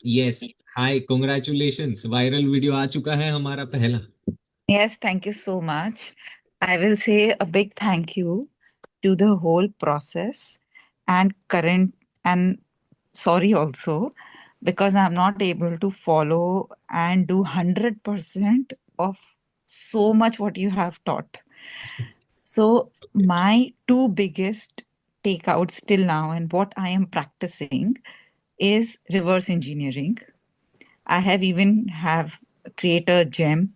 Yes. हाय, congratulations, viral video आ चुका है हमारा पहला। Yes, thank you so much. I will say a big thank you to the whole process and current and sorry also because I'm not able to follow and do 100% of so much what you have taught. So my two biggest takeouts till now and what I am practicing is reverse engineering. I have even have create a gem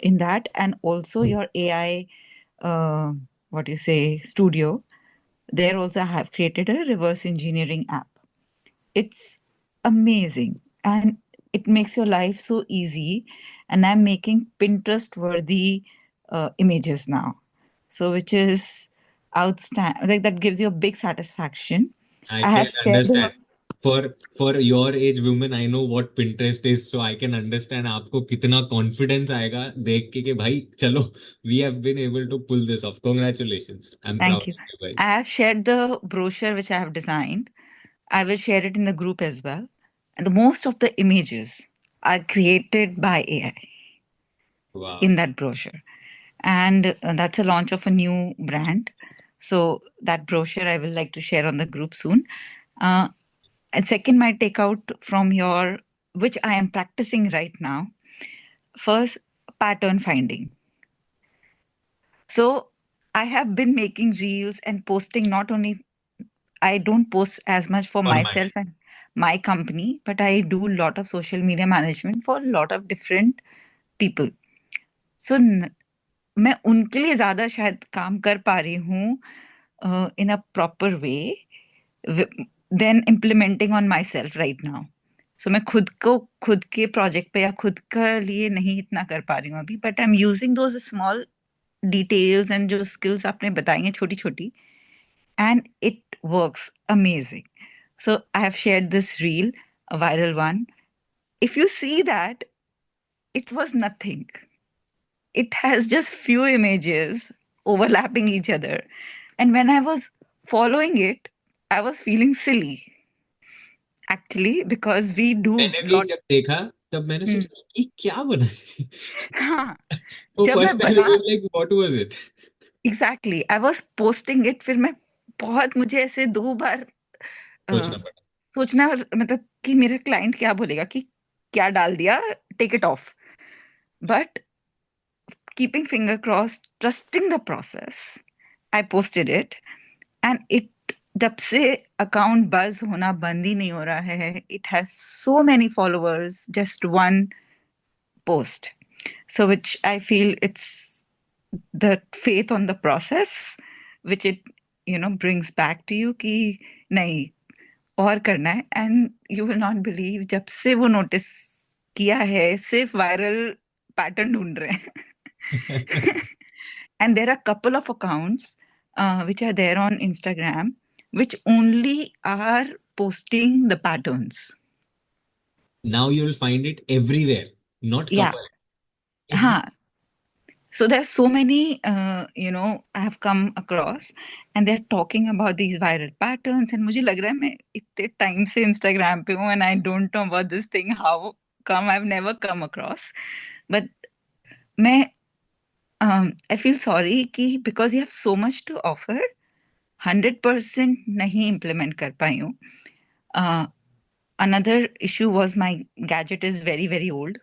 in that and also your AI what you say studio. There also I have created a reverse engineering app. It's amazing and it makes your life so easy. And I'm making Pinterest worthy images now. So which is outstanding. Like that gives you a big satisfaction. I I have can shared understand. For your as women, I know what Pinterest is, so I can understand आपको कितना confidence आएगा देख के कि भाई चलो, we have been able to pull this off. Congratulations, I am thank proud you. Of you I guys. have shared the brochure which I have designed. I will share it in the group as well. And the most of the images are created by AI वाह। in that brochure. And that's a launch of a new brand. So that brochure I will like to share on the group soon. Uh, and second, my takeout from your, which I am practicing right now. First, pattern finding. So I have been making reels and posting not only, I don't post as much for for my. myself and my company, but I do a lot of social media management for a lot of different people. So मैं उनके लिए ज्यादा शायद काम कर पा रही हूँ in a proper way than implementing on myself right now. So मैं खुद को खुद के प्रोजेक्ट पे या खुद का लिए नहीं इतना कर पा रही हूँ अभी, but I am using those small details and जो स्किल्स आपने बताई हैं छोटी छोटी, and it works amazing. So I have shared this reel, a viral one. If you see that, it was nothing. It has just few images overlapping each other. And when I was following it, I was feeling silly actually because we do मैंने भी lot. जब देखा तब मैंने Hmm. सोचा कि क्या बना है। हाँ, वो जब मैं फर्स्ट टाइम बना was like what was it. Exactly I was posting it, फिर मैं बहुत मुझे ऐसे दो बार अ, सोचना पड़ा। सोचना मतलब कि मेरा क्लाइंट क्या बोलेगा कि क्या डाल दिया, take it off. But keeping finger crossed, trusting the process, I posted it and it जब से अकाउंट बज होना बंद ही नहीं हो रहा है. It has so many followers, just one post. So which I feel it's the faith on the process which it brings back to you कि नहीं और करना है. And you will not believe, जब से वो नोटिस किया है सिर्फ वायरल पैटर्न ढूंढ रहे हैं. And there are couple of accounts which are there on Instagram which only are posting the patterns. Now you will find it everywhere, not Yeah. Couple, every. हाँ. So there are so many, I have come across, and they're talking about these viral patterns. And मुझे लग रहा है मैं इतने time से Instagram पे हूँ and I don't know about this thing. How come I've never come across? But मैं I feel sorry कि because you have so much to offer, 100% नहीं implement कर पाई हूँ. Uh, Another issue was my gadget is very very old.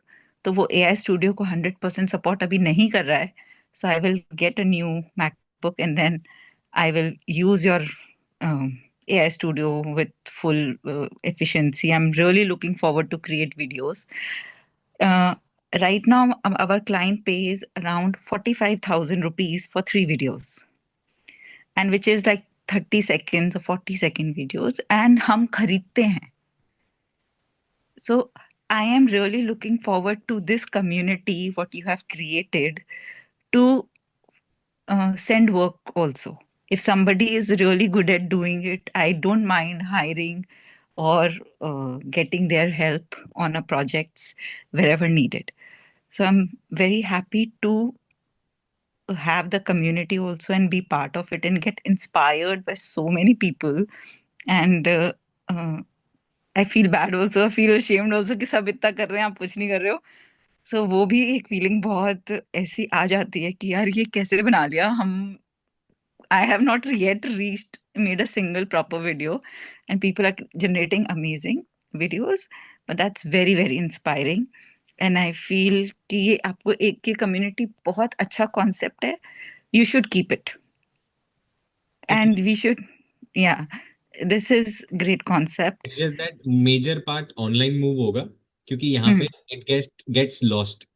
तो वो AI Studio को 100% support अभी नहीं कर रहा है. So I will get a new MacBook and then I will use your AI Studio with full efficiency. I'm really looking forward to create videos. Uh, right now, our client pays around 45,000 rupees for 3 videos, and which is like 30 seconds or 40-second videos. And हम खरीदते हैं. So I am really looking forward to this community, what you have created to send work also. If somebody is really good at doing it, I don't mind hiring or getting their help on a projects wherever needed. So I'm very happy to have the community also and be part of it and get inspired by so many people and uh, I feel bad also, I feel ashamed also कि सब इतना कर रहे हैं, आप कुछ नहीं कर रहे हो। सो वो भी एक फीलिंग बहुत ऐसी आ जाती है कि यार ये कैसे बना लिया हम। I have not yet reached made a single proper video, and people are generating amazing videos. But that's very very inspiring, and I feel कि ये आपको एक ये community बहुत अच्छा concept है. You should keep it, and we should, yeah. This is great concept. It's just that major part online move होगा, क्योंकि यहाँ पे Hmm. It gets lost.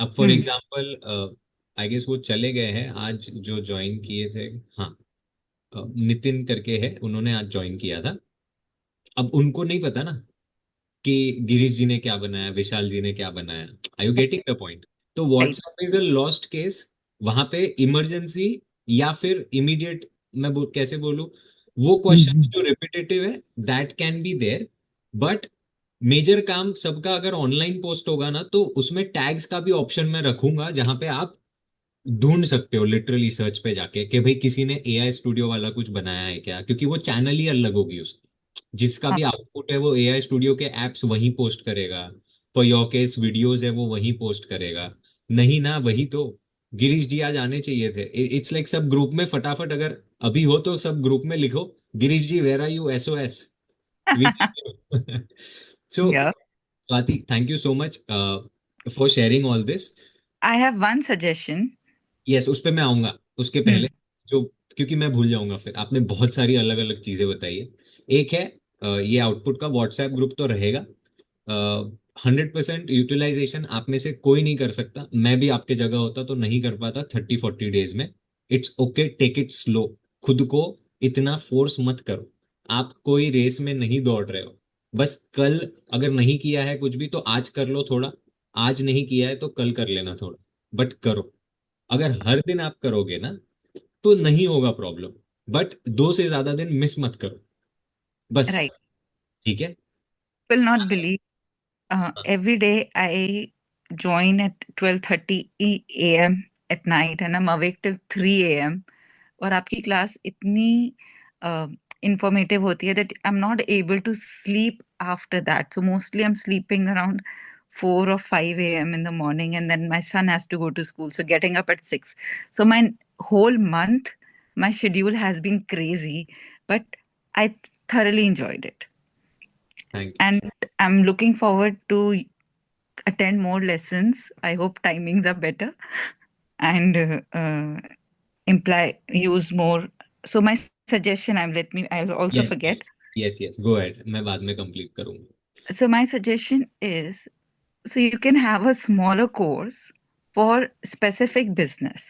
अब for Hmm. Example I guess वो चले गए हैं आज जो ज्वाइन किए थे। हाँ, नितिन करके है, उन्होंने आज ज्वाइन किया था। अब उनको नहीं पता ना कि गिरीश जी ने क्या बनाया, विशाल जी ने क्या बनाया। आई यू गेटिंग द पॉइंट? तो Right. WhatsApp is a lost case. वहां पे इमरजेंसी या फिर इमीडिएट, कैसे बोलूं, वो क्वेश्चन जो रिपीटेटिव है that can be there, but major काम सबका अगर ऑनलाइन पोस्ट होगा ना, तो उसमें टैग्स का भी ऑप्शन मैं रखूंगा, जहां पे आप ढूंढ सकते हो लिटरली सर्च पे जाके कि भाई किसी ने एआई स्टूडियो वाला कुछ बनाया है क्या, क्योंकि वो चैनल ही अलग होगी उसकी। जिसका हाँ, भी आउटपुट है वो एआई स्टूडियो के एप्स वहीं पोस्ट करेगा। फॉर योर केस वीडियोज है वो वहीं पोस्ट करेगा। नहीं ना, वही तो गिरीश जी आज आने चाहिए थे। इट्स लाइक सब ग्रुप में फटाफट, अगर अभी हो तो सब ग्रुप में लिखो, Girish ji where are you, SOS, we need you. So yeah. Swati, thank you so much for sharing all this. I have one suggestion. Yes, उस पे मैं आऊंगा। उसके Hmm. पहले जो, क्योंकि मैं भूल जाऊंगा फिर, आपने बहुत सारी अलग अलग चीजें बताई है। एक है ये आउटपुट का व्हाट्सएप ग्रुप तो रहेगा। 100% यूटिलाइजेशन आप में से कोई नहीं कर सकता, मैं भी आपके जगह होता तो नहीं कर पाता 30-40 डेज में। It's okay, take it slow. खुद को इतना फोर्स मत करो। आप कोई रेस में नहीं दौड़ रहे हो। बस कल अगर नहीं किया है कुछ भी तो आज कर लो थोड़ा। आज नहीं किया है तो कल कर लेना थोड़ा, बट करो। अगर हर दिन आप करोगे ना तो नहीं होगा प्रॉब्लम, बट 2 से ज्यादा दिन मिस मत करो बस। Right. ठीक है। Will not believe. Every day I join at 12:30 a.m. at night and I'm awake till 3 a.m. और आपकी क्लास इतनी informative होती है that I'm not able to sleep after that. So mostly I'm sleeping around 4 or 5 a.m. in the morning, and then my son has to go to school. So getting up at 6. So my whole month, my schedule has been crazy, but I thoroughly enjoyed it. Thank you. And I'm looking forward to attend more lessons. I hope timings are better and imply use more. So my suggestion, I'll also yes forget. Yes yes yes, go ahead, मैं बाद में complete करूंगा। So my suggestion is, so you can have a smaller course for specific business.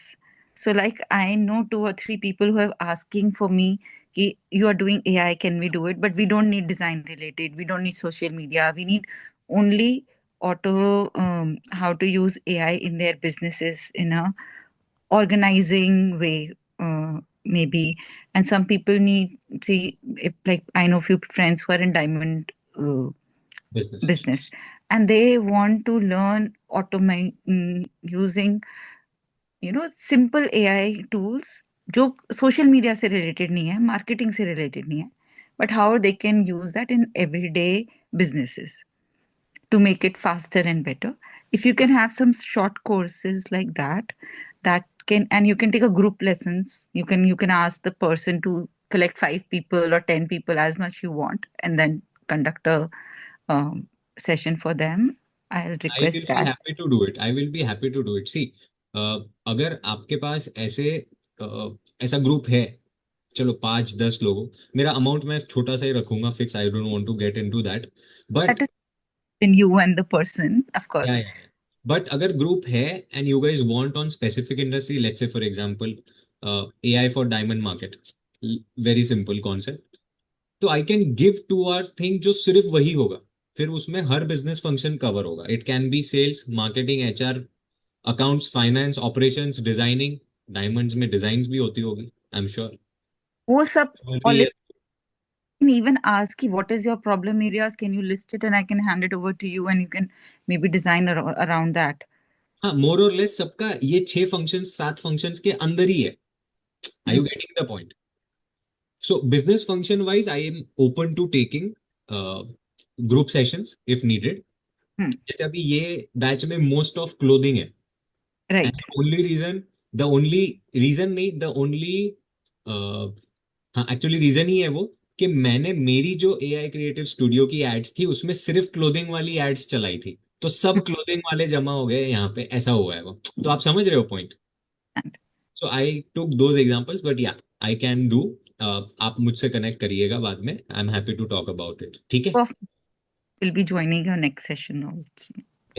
So like I know 2 or 3 people who are asking for me, "Ki, you are doing AI, can we do it? But we don't need design related, we don't need social media, we need only how to use AI in their businesses in a organizing way, maybe." And some people need, see, if, like I know few friends who are in diamond business. business, and they want to learn using simple AI tools जो social media से related नहीं है, marketing से related नहीं है, but how they can use that in everyday businesses to make it faster and better. If you can have some short courses like that, that can, and you can take a group lessons. You can ask the person to collect 5 people or 10 people, as much you want, and then conduct a session for them. I'll I will request be that. Happy to do it, I will be happy to do it. See, अगर आपके पास ऐसे ऐसा group है, चलो 5-10 लोगों, मेरा amount मैं छोटा सा ही रखूंगा fix, I don't want to get into that. That but is in you and the person, of yeah course. Yeah but अगर ग्रुप है and you guys want on specific industry, let's say for example AI for diamond market, very simple concept, तो I can give to our thing जो सिर्फ वही होगा। फिर उसमें हर बिजनेस फंक्शन कवर होगा। It can be sales, marketing, HR, accounts, finance, operations, designing. Diamonds में डिजाइन्स भी होती होगी, आई एम श्योर। वो सब already can even ask कि what is your problem areas, can you list it and I can hand it over to you and you can maybe design around that. हाँ, मोर और less सबका ये 6 functions 7 functions के अंदर ही है। I Mm. You getting the point? So business function wise, I am open to taking. Group sessions if needed. Hmm. जैसे अभी ये बैच में मोस्ट ऑफ क्लोथिंग है, and Right. The only reason नहीं, द ओनली, हाँ actually reason ही है वो, कि मैंने मेरी जो एआई क्रिएटिव स्टूडियो की एड्स थी उसमें सिर्फ क्लोथिंग वाली एड्स चलाई थी, तो सब क्लोथिंग वाले जमा हो गए यहाँ पे, ऐसा हुआ है वो। तो आप समझ रहे हो point. And so I took those examples, but या आई कैन डू। आप मुझसे कनेक्ट करिएगा बाद में, I am happy to talk about it, ठीक है। we'll be joining your next session also.